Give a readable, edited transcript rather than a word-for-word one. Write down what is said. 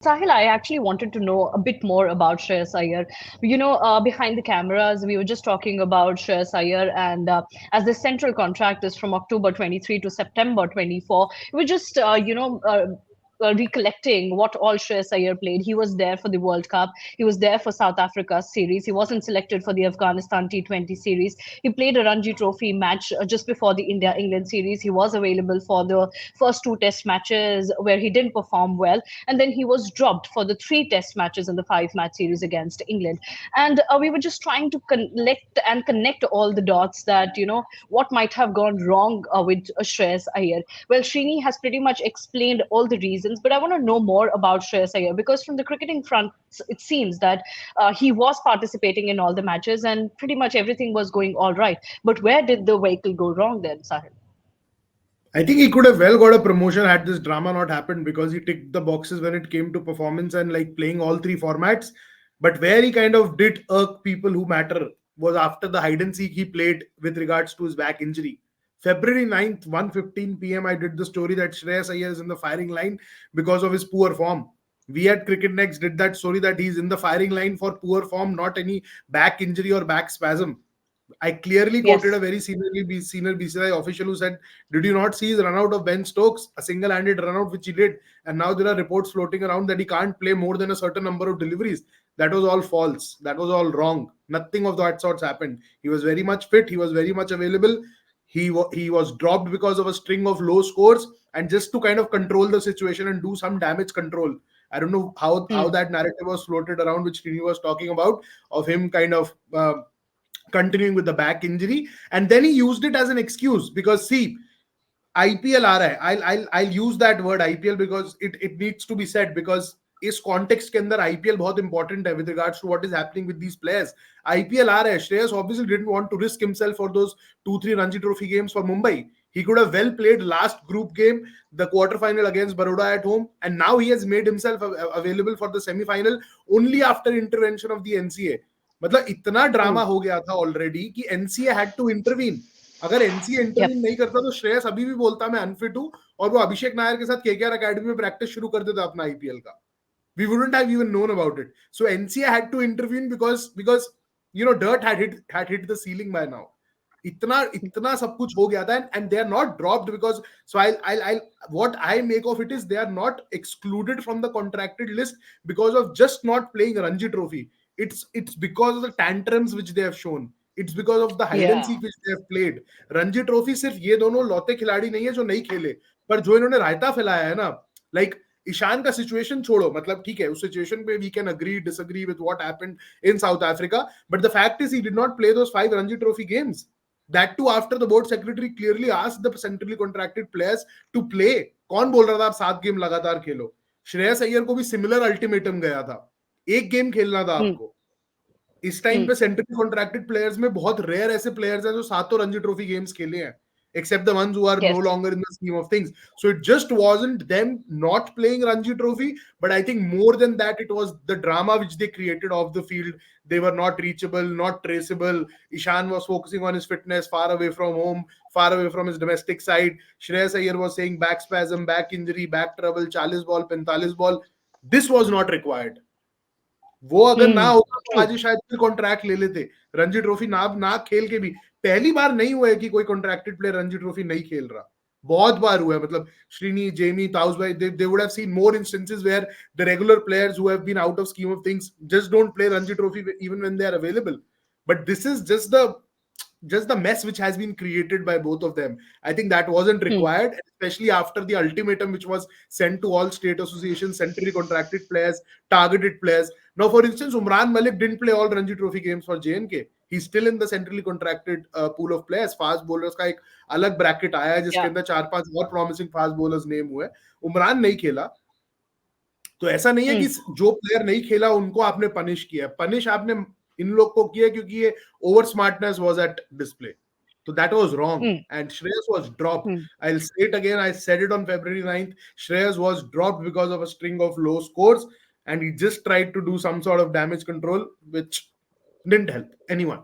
Sahil, I actually wanted to know a bit more about Shreyas Iyer. Behind the cameras, we were just talking about Shreyas Iyer, and as the central contract is from October 23 to September 24, we were just, recollecting what all Shreyas Iyer played. He was there for the World Cup. He was there for South Africa series. He wasn't selected for the Afghanistan T20 series. He played a Ranji Trophy match just before the India-England series. He was available for the first two test matches where he didn't perform well, and then he was dropped for the three test matches in the five-match series against England. And we were just trying to connect all the dots that, what might have gone wrong with Shreyas Iyer. Well, Srini has pretty much explained all the reasons, but I want to know more about Shreyas Iyer, because from the cricketing front, it seems that he was participating in all the matches and pretty much everything was going all right. But where did the vehicle go wrong then, Sahil? I think he could have well got a promotion had this drama not happened, because he ticked the boxes when it came to performance and like playing all three formats. But where he kind of did irk people who matter was after the hide and seek he played with regards to his back injury. February 9th, 1:15 p.m., I did the story that Shreyas Iyer is in the firing line because of his poor form. We at CricketNext did that story that he's in the firing line for poor form, not any back injury or back spasm. I clearly quoted a Yes. very senior BCCI official who said, "Did you not see his run out of Ben Stokes, a single-handed run out which he did?" And now there are reports floating around that he can't play more than a certain number of deliveries. That was all false. That was all wrong. Nothing of that sorts happened. He was very much fit. He was very much available. He was dropped because of a string of low scores, and just to kind of control the situation and do some damage control. I don't know how Hmm. that narrative was floated around, which Trini was talking about, of him kind of continuing with the back injury, and then he used it as an excuse because see, IPL aa raha hai. I'll use that word IPL because it needs to be said, because इस context के अंदर IPL बहुत important है with regards to what is happening with these players. IPL आ रहा है. Shreyas obviously didn't want to risk himself for those 2-3 Ranji Trophy games for Mumbai. He could have well played last group game, the quarterfinal against Baroda at home, and now he has made himself available for the semi-final only after intervention of the NCA. मतलब इतना drama Hmm. हो गया था already कि NCA had to intervene. अगर NCA Yep. Intervene नहीं करता तो श्रेयस अभी भी बोलता मैं अनफिट हूं, और वो अभिषेक नायर के साथ केकेआर एकेडमी में प्रैक्टिस शुरू कर देता अपना आईपीएल का. We wouldn't have even known about it. So NCA had to intervene because dirt had hit the ceiling by now. इतना सब कुछ हो गया था, and they are not dropped because, so I'll what I make of it is they are not excluded from the contracted list because of just not playing Ranji Trophy. It's because of the tantrums which they have shown. It's because of the hide and Yeah. seek which they have played. Ranji trophy सिर्फ ये दोनों लौते खिलाड़ी नहीं है जो नहीं खेले, पर जो इन्होंने रायता फैलाया है ना, लाइक ईशान का सिचुएशन छोड़ो, मतलब ठीक है उस सिचुएशन पे we can agree disagree with what happened in South Africa, but the fact is he did not play those 5 Ranji Trophy games. That too after the board secretary clearly asked the centrally contracted players to play. कौन बोल रहा था आप 7 game लगातार खेलो? श्रेयस अय्यर को भी similar ultimatum गया था, एक गेम खेलना था Hmm. आपको. इस टाइम Hmm. पे सेंट्रली कॉन्ट्रैक्टेड प्लेयर्स में बहुत रेयर ऐसे प्लेयर्स हैं जो सातों रणजी ट्रॉफी गेम्स खेले हैं, except the ones who are no Yes. longer in the scheme of things. So it just wasn't them not playing Ranji Trophy, but I think more than that, it was the drama which they created off the field. They were not reachable, not traceable. Ishan was focusing on his fitness, far away from home, far away from his domestic side. Shreyas Iyer was saying back spasm, back injury, back trouble, 40 ball, 45 ball. This was not required. वो अगर ना Hmm. होता तो आज True. ही शायद फिर contract ले लेते. रणजी ट्रॉफी ना खेल के भी पहली बार नहीं हुआ है कि कोई कॉन्ट्रैक्टेड प्लेयर रणजी ट्रॉफी नहीं खेल रहा. बहुत बार हुआ है, मतलब श्रीनी, जेमी, ताउस भाई, they would have seen more instances where the regular players who have been out of scheme of things just don't play Ranji Trophy even when they are available. But this is just the mess which has been created by both of them. I think that wasn't Hmm. required, especially after the ultimatum which was sent to all state associations, centrally contracted players, targeted players. Now, for instance, Umran Malik didn't play all Ranji Trophy games for J&K. He's still in the centrally contracted pool of players. Fast bowlers का एक अलग bracket आया है जिसके Yeah. अंदर 4-5 और promising fast bowlers name हुए. उमरान नहीं खेला. तो ऐसा नहीं है कि Hmm. जो प्लेयर नहीं खेला उनको आपने पनिश किया. पनिश आपने इन लोग को किया क्योंकि ये over smartness was at display. So that was wrong. Hmm. And Shreyas was dropped. Hmm. I'll say it again. I said it on February 9th. Shreyas was dropped because of a string of low scores. And he just tried to do some sort of damage control, which didn't help anyone.